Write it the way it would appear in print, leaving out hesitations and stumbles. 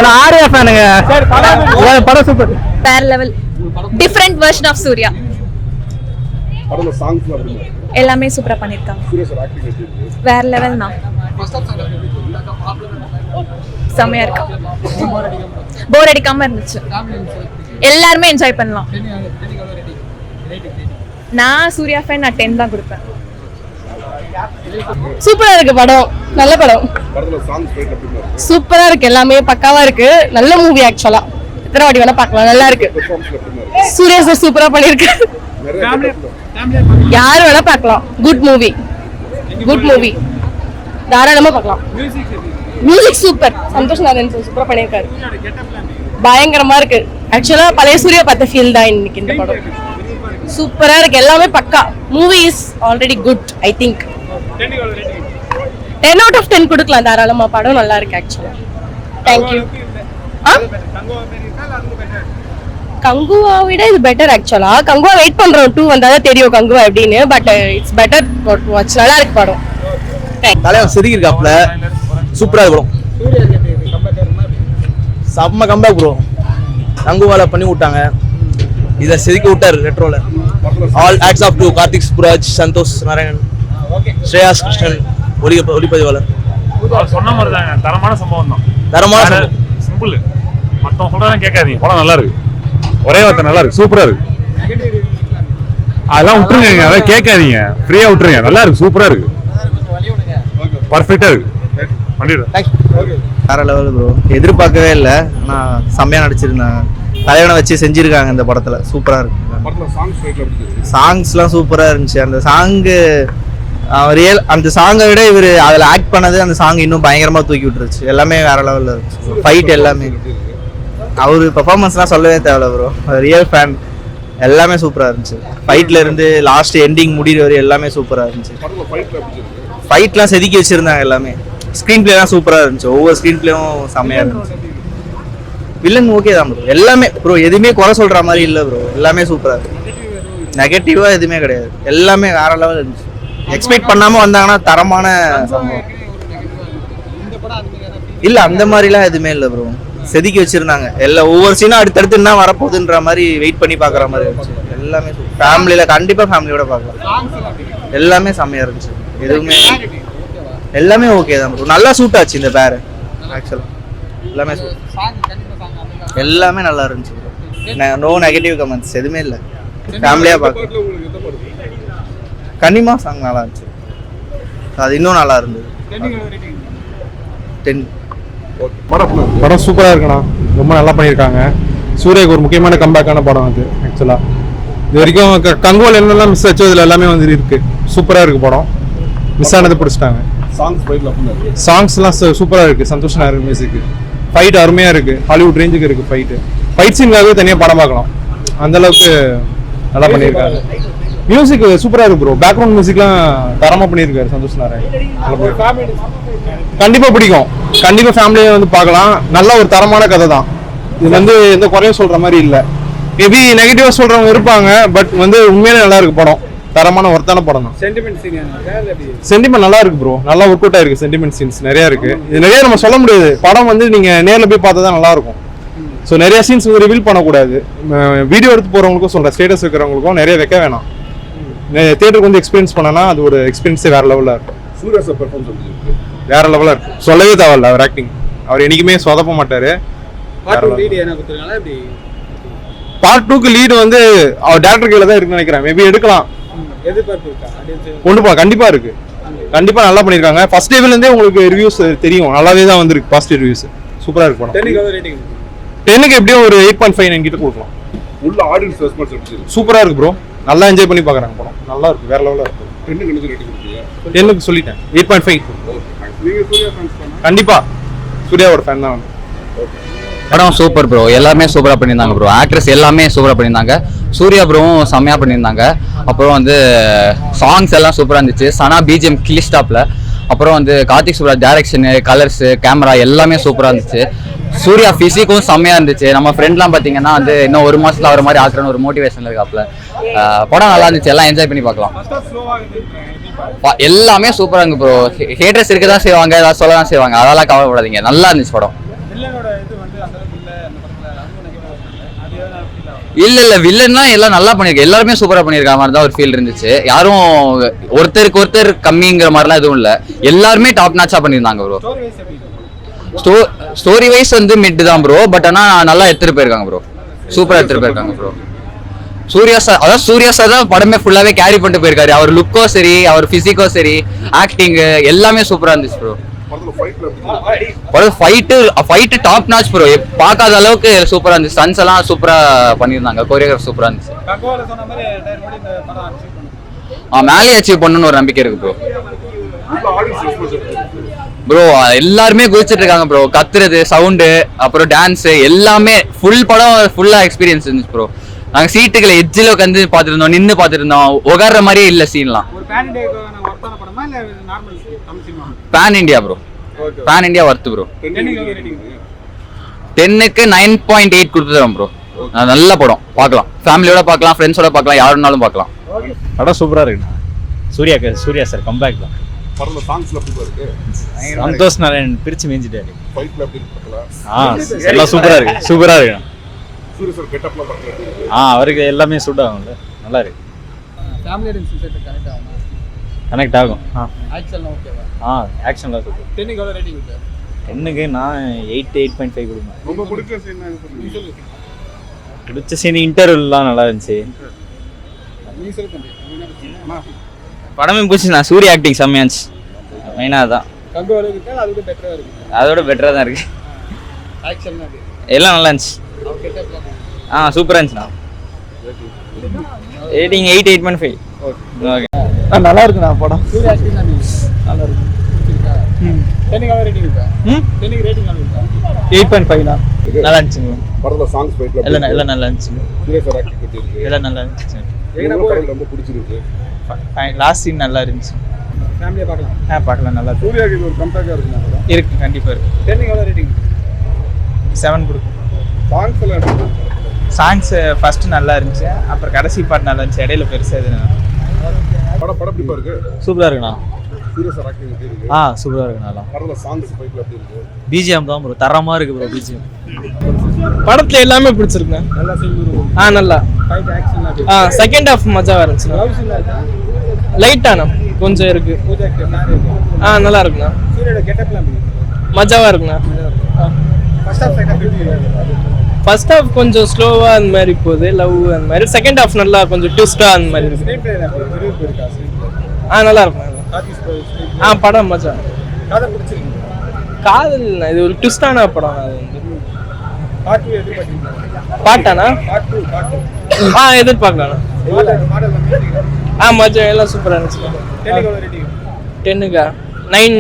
நான் ஆர்யா ஃபேனுங்க. படம் சூப்பர், வேற level. Different version of Suriya. படத்துல சாங்ஸ்லாம் எப்படி இருக்கு? எல்லாமே சூப்பரா பண்ணிருக்காங்க. சூர்யா சார் ஆக்டிங் எப்படி இருக்கு? வேற லெவல் தான். செமையா இருக்கு. போர் அடிக்காம இருந்துச்சு. எல்லாருமே என்ஜாய் பண்ணலாம். நான் சூர்யா ஃபேன், நான் 10 தான் கொடுப்பேன். சூப்பரா இருக்கு படம், நல்ல படம். படத்துல சாங்ஸ் எப்படி இருக்கு? சூப்பரா இருக்கு, எல்லாமே பக்காவா இருக்கு. நல்ல மூவி ஆக்சுவலா. எத்தனை வாட்டி வேணா பார்க்கலாம், நல்லா இருக்கு. பெர்ஃபார்மன்ஸ் எப்படி இருக்கு? சூர்யா சார் சூப்பரா பண்ணிருக்காரு. யார் வேணா பார்க்கலாம். குட் மூவி, குட் மூவி, தாராளமா பார்க்கலாம். Music super, Santhosh Narayan sir சூப்பரா பண்ணிருக்காரு. பயங்கரமா இருக்கு. ஆக்சுவலா பழைய சூர்யா பார்த்த ஃபீல் தான் இன்னைக்கு இந்த படம். சூப்பரா இருக்கு, எல்லாமே பக்கா. Movie is already good. I think 10 out of 10 கொடுக்கலாம் தாராளமா. படம் நல்லா இருக்கு ஆக்சுவலா. தேங்க்யூ. கங்குவா விட இது பெட்டர் ஆக்சுவலா. கங்குவா வெயிட் பண்றோம் 2 வந்தாதான் தெரியும் கங்குவா எப்படின்னு. But it's better watch. நல்லா இருக்கு படம். தலைவன் செதுக்கி இருக்காப்ல, சூப்பரா இருக்கும். செம்ம கம்பேக் ப்ரோ. கங்குவால பண்ணி விட்டாங்க, இதை செதுக்கி விட்டாரு ரெட்ரோல. All acts off to Karthik Subbaraj, Santhosh Narayanan, Shreyas Krishnan, ஒளிப்பதிவாளர். சொன்ன மாதிரி தாங்க, தரமான சம்பவம் தான். தரமான சம்பவம், சிம்பிள். மற்றவங்க சொல்றதெல்லாம் கேட்காதீங்க, படம் நல்லா இருக்கு. ஒரே வார்த்தை நல்லா இருக்கு, சூப்பரா இருக்கு. அதெல்லாம் விட்டுருங்க, அதெல்லாம் கேட்காதீங்க, ஃப்ரீயா விட்டுருங்க. நல்லா இருக்கு, சூப்பரா இருக்கு, பர்ஃபெக்டா இருக்கு. வேற லெவல் ப்ரோ. எதிர்பார்க்கவே இல்லை, ஆனால் செம்மையா நடிச்சிருந்தாங்க. தலைவனை வச்சு செஞ்சிருக்காங்க இந்த படத்துல. சூப்பரா இருக்கு. படத்துல சாங்ஸ் எப்படி இருக்கு? சாங்ஸ்லாம் சூப்பரா இருந்துச்சு. அந்த சாங்கு ரியல், அந்த சாங்கை விட இவர் அதில் ஆக்ட் பண்ணது, அந்த சாங் இன்னும் பயங்கரமா தூக்கி விட்டுருச்சு. எல்லாமே வேற லெவல்ல இருந்துச்சு. ஃபைட் எல்லாமே, அவரு பெர்ஃபார்மன்ஸ்லாம் சொல்லவே தேவையில்ல ப்ரோ. Real fan. எல்லாமே சூப்பரா இருந்துச்சு. ஃபைட்ல இருந்து லாஸ்ட் எண்டிங் முடிகிற வரை எல்லாமே சூப்பரா இருந்துச்சு. படத்துல ஃபைட்ல எப்படி இருக்கு? ஃபைட்லாம் செதுக்கி வச்சிருந்தாங்க எல்லாமே. ஸ்க்ரீன் பிளேலாம் சூப்பரா இருந்துச்சு. ஒவ்வொரு ஸ்க்ரீன் பிளேவும் செம்மையா இருந்துச்சு. வில்லன் ஓகே தான் ப்ரோ. எல்லாமே ப்ரோ, எதுவுமே குறை சொல்ற மாதிரி இல்லை ப்ரோ. எல்லாமே சூப்பரா இருக்கு. நெகட்டிவா எதுவுமே கிடையாது. எல்லாமே வேற லெவல் இருந்துச்சு. எக்ஸ்பெக்ட் பண்ணாம வந்தாங்கன்னா தரமான சம்பவம். இல்ல அந்த மாதிரிலாம் எதுவுமே இல்லை ப்ரோ. செதுக்கி வச்சிருந்தாங்க எல்லாம். ஒவ்வொரு சீனும் அடுத்தடுத்து என்ன வரப்போகுதுன்ற மாதிரி வெயிட் பண்ணி பாக்குற மாதிரி இருந்துச்சு. எல்லாமே ஃபேமிலியில கண்டிப்பா ஃபேமிலியோட பார்க்கலாம். எல்லாமே செம்மையா இருந்துச்சு. எதுவுமே எல்லாமே ஓகே தான் ப்ரோ. நல்லா சூட் ஆச்சு இந்த பேர் ஆக்சுவலா. எல்லாமே எல்லாமே நல்லா இருந்துச்சு ப்ரோ. நோ நெகட்டிவ் கமெண்ட்ஸ் எதுவுமே இல்லை. ஃபேமிலியா பார்க்கலாம். கனிமா சாங் நல்லா இருந்துச்சு. அது இன்னும் நல்லா இருந்தது. 10. படம் சூப்பராக இருக்குண்ணா. ரொம்ப நல்லா பண்ணியிருக்காங்க. சூர்யாவுக்கு ஒரு முக்கியமான கம்பேக்கான படம் அது ஆக்சுவலாக. இது வரைக்கும் கங்குவால் என்னெல்லாம் மிஸ் ஆச்சோ இதில் எல்லாமே வந்து இருக்கு. சூப்பராக இருக்கு படம். மிஸ் ஆனதை பிடிச்சிட்டாங்க. சாங்ஸ்லாம் சூப்பராக இருக்கு. சந்தோஷ் நாராயண் மியூசிக். ஃபைட் அருமையாக இருக்கு. ஹாலிவுட் ரேஞ்சுக்கு இருக்கு ஃபைட்டு. ஃபைட் சீனுக்காகவே தனியாக படம் பார்க்கலாம். அந்த அளவுக்கு நல்லா பண்ணியிருக்காங்க. மியூசிக் சூப்பராக இருக்கு ப்ரோ. பேக்ரவுண்ட் மியூசிக்லாம் தரமாக பண்ணியிருக்காரு சந்தோஷ் நாராயண். கண்டிப்பாக பிடிக்கும். கண்டிப்பாக ஃபேமிலியை வந்து பார்க்கலாம். நல்ல ஒரு தரமான கதை தான். இது வந்து எந்த குறையும் சொல்கிற மாதிரி இல்லை. மேபி நெகட்டிவாக சொல்கிறவங்க இருப்பாங்க. பட் வந்து உண்மையிலே நல்லா இருக்கு படம். தரமான ஒர்த்தான படம் தான். சென்டிமெண்ட் நல்லா இருக்கு ப்ரோ. நல்லா ஒர்க் அவுட் ஆயிருக்கு. சென்டிமெண்ட் சீன்ஸ் நிறைய இருக்கு. இது நிறைய நம்ம சொல்ல முடியாது. படம் வந்து நீங்கள் நேரில் போய் பார்த்தா தான் நல்லா இருக்கும். ஸோ நிறைய சீன்ஸ் வந்து ரிவீல் பண்ணக்கூடாது. வீடியோ எடுத்து போகிறவங்களுக்கும் சொல்கிறேன், ஸ்டேட்டஸ் வைக்கிறவங்களுக்கும் நிறைய வைக்க வேணாம். தியேட்டருக்கு வந்து எக்ஸ்பீரியன்ஸ் பண்ணனா அது ஒரு எக்ஸ்பீரியன்ஸே வேற லெவலில் இருக்கும். வேற லெவலில் இருக்கும். சொல்லவே தேவையில்ல. அவர் ஆக்டிங், அவர் என்னைக்குமே சொதப்ப மாட்டாரு. பார்ட் 2க்கு லீடு வந்து அவர் டேரக்டர் கையில தான் இருக்குன்னு நினைக்கிறேன். மேபி எடுக்கலாம். கொண்டு போகலாம். கண்டிப்பா இருக்கு. கண்டிப்பா நல்லா பண்ணிருக்காங்க. ஃபர்ஸ்ட் டேல இருந்தே உங்களுக்கு ரிவ்யூஸ் தெரியும். நல்லாவே தான் வந்திருக்கு பாசிட்டிவ் ரிவ்யூஸ். சூப்பரா இருக்கு படம். 10க்கு எப்படியும் ஒரு 8.5 என்கிட்ட கொடுக்கலாம். உள்ள ஆடியன்ஸ் ரெஸ்பான்ஸ் எப்படி இருக்கு? சூப்பரா இருக்கு ப்ரோ. நல்லா என்ஜாய் பண்ணி பாக்குறாங்க படம். நல்லா இருக்கு. வேற லெவல்ல இருக்கு. 10க்கு சொல்லிட்டேன். 8.5. கண்டிப்பா சூர்யாவோட ஃபேன் தான். படம் சூப்பர் ப்ரோ. எல்லாமே சூப்பராக பண்ணியிருந்தாங்க ப்ரோ. ஆக்ட்ரஸ் எல்லாமே சூப்பராக பண்ணியிருந்தாங்க. சூர்யா ப்ரோவும் செம்மையாக பண்ணியிருந்தாங்க. அப்புறம் வந்து சாங்ஸ் எல்லாம் சூப்பராக இருந்துச்சு. சனா பிஜிஎம் கிளிஸ்டாப்பில். அப்புறம் வந்து Karthik Subbaraj direction, colours, camera எல்லாமே சூப்பராக இருந்துச்சு. சூர்யா ஃபிசிக்கும் செம்மையாக இருந்துச்சு. நம்ம ஃப்ரெண்ட்லாம் பார்த்தீங்கன்னா வந்து இன்னும் ஒரு மாதத்தில் அவர் மாதிரி ஆக்குறன்னு ஒரு மோட்டிவேஷனில் இருக்காப்புல. படம் நல்லா இருந்துச்சு. எல்லாம் என்ஜாய் பண்ணி பார்க்கலாம். எல்லாமே சூப்பராக இருக்கு ப்ரோ. ஹேட்டர்ஸ் இருக்க தான் செய்வாங்க, ஏதாவது சொல்ல தான் செய்வாங்க. அதெல்லாம் கவலைப்படாதீங்க. நல்லா இருந்துச்சு படம். இல்ல வில்லன்னா எல்லாம் நல்லா பண்ணிருக்காங்க, எல்லாருமே சூப்பரா பண்ணிருக்காங்க மாதிரி தான் ஒரு ஃபீல் இருந்துச்சு. யாரும் ஒருத்தருக்கு ஒருத்தர் கம்மிங்கிற மாதிரிலாம் எதுவும் இல்ல, எல்லாருமே டாப் நாச்சா பண்ணிருந்தாங்க ப்ரோ. ஸ்டோரி வைஸ் வந்து மிட் தான் ப்ரோ, பட் ஆனா நல்லா எடுத்துட்டு போயிருக்காங்க ப்ரோ, சூப்பரா எடுத்துட்டு போயிருக்காங்க ப்ரோ. சூர்யா சார் தான் படமே ஃபுல்லாவே கேரி பண்ணிட்டு போயிருக்காரு. அவர் லுக்கோ சரி, அவர் பிசிக்கோ சரி, ஆக்டிங் எல்லாமே சூப்பரா இருந்துச்சு bro. Fight top notch bro, பார்க்காத அளவுக்கு சூப்பரா இருந்துச்சு. ஸ்டன்ஸ் எல்லாம் சூப்பரா பண்ணிருந்தாங்க, கோரியோகிராஃப் சூப்பரா இருந்துச்சு. மேலே அச்சீவ் பண்ணணும்னு ஒரு நம்பிக்கை இருக்கு ப்ரோ. ப்ரோ எல்லாருமே குதிச்சிட்டு இருக்காங்க ப்ரோ, கத்துறது, சவுண்டு, அப்புறம் டான்ஸ் எல்லாமே ஃபுல் படம் ஃபுல்லா எக்ஸ்பீரியன்ஸ் இருந்துச்சு ப்ரோ. நாங்க சீட்டுகளை எட்ஜில் உட்காந்து பார்த்துருந்தோம், நின்று பார்த்துருந்தோம், உகார்ற மாதிரியே இல்லை சீன்லாம். Pan India bro, pan India worth bro. 10க்கு 9.8 கொடுத்துறோம் ப்ரோ. நல்ல படம், பார்க்கலாம், ஃபேமிலியோட பார்க்கலாம், ஃப்ரெண்ட்ஸோட பார்க்கலாம், யாருனாலும் பார்க்கலாம். படம் சூப்பரா இருக்குண்ணா. சூர்யா சார் கம்பேக் தான். படத்துல சாங்ஸ்ல எப்படி இருக்கு? சந்தோஷ் நாராயண் பிரிச்சு மேஞ்சிட்டாரு. ஃபைட்ல எப்படி இருக்கு? எல்லாம் சூப்பரா இருக்கு, சூப்பரா இருக்கு. சூரிய சார் கெட்டப்ல பண்றாரு. அவருக்கு எல்லாமே சூட் ஆகும்ல, நல்லா இருக்கு. கனெக்ட் ஆகும். ஆக்ஷன்லாம் சூப்பர். 10க்கு நான் 8.5 கொடுப்பேன். ரொம்ப பிடிச்ச சீன் என்ன சொல்லுங்க? பிடிச்ச சீன் இன்டர்வெல்லாம் நல்லா இருந்துச்சு. படமே பிடிச்சிண்ணா, சூர்யா ஆக்டிங் செம்மையாச்சு, மெயினாக தான். அதோட பெட்டராக தான் இருக்கு. எல்லாம் நல்லா இருந்துச்சு. சூப்பராக இருந்துச்சுண்ணா. ரேட்டிங் 8.5. ஓகே, நல்லா இருக்குண்ணா படம். நல்லா இருக்கு. 8.5ண்ணா. நல்லா இருந்துச்சுங்க. படத்துல சாங்ஸ் ஃபைட்ல எல்லாம் நல்லா இருந்துச்சுங்க. சூரிய சார் ஆக்டிங் எப்படி இருக்கு? எல்லாம் நல்லா இருந்துச்சு. ரொம்ப பிடிச்சிருக்கு. லாஸ்ட் சீன் நல்லா இருந்துச்சு. ஃபேமிலியா பார்க்கலாம். பார்க்கலாம், நல்லா இருக்கு. சூர்யாக்கு ஒரு கம்பேக்கா இருக்குண்ணா. இருக்கு, கண்டிப்பா இருக்கு. 7 கொடுக்கும். சாங்ஸ் எல்லாம் எப்படி இருக்கு? சாங்ஸ் ஃபர்ஸ்ட் நல்லா இருந்துச்சு, அப்புறம் கடைசி பாட்டு நல்லா இருந்துச்சு, இடையில பெருசா எதுனா. படம் எப்படி இருக்கு? சூப்பரா இருக்குண்ணா. சூரிய சார் ஆக்டிங் எப்படி இருக்கு? சூப்பரா இருக்கு. நல்லா படத்துல சாங்ஸ் ஃபைட்ல எப்படி இருக்கு? பிஜிஎம் தான் ப்ரோ, தரமா இருக்கு ப்ரோ பிஜிஎம். படத்துல எல்லாமே பிடிச்சிருக்குண்ணா. நல்லா சீன். நல்லா. Fight action. செகண்ட் ஹாஃப் மஜாவா இருந்துச்சு. லைட்டானா கொஞ்சம் இருக்கு. நல்லா இருக்குண்ணா. சூரியோட கெட்டப்லாம் எப்படி இருக்கு? மஜாவா இருக்குண்ணா. ஃபர்ஸ்ட் ஹாஃப் செகண்ட் எப்படி இருக்கு? ஃபர்ஸ்ட் ஹாஃப் கொஞ்சம் ஸ்லோவா அந்த மாதிரி போகுது, லவ் அந்த மாதிரி. செகண்ட் ஹாஃப் நல்லா கொஞ்சம் ட்விஸ்டா அந்த மாதிரி இருக்கு. ஸ்க்ரீன் பிளே எப்படி இருக்கா? நல்லா இருக்கும். படம் மஜா. கதை பிடிச்சிருக்கு. காதல் இது ஒரு ட்விஸ்டான படம். அது வந்து பார்ட் 2 எதிர்பார்க்கறீங்களா? பாட்டானா? பார்ட் 2. எதிர்பார்க்கலாம். மாடல் மஜா, எல்லாம் சூப்பரா இருந்துச்சு. 10க்கு ரேட்டிங். 10க்கா 9.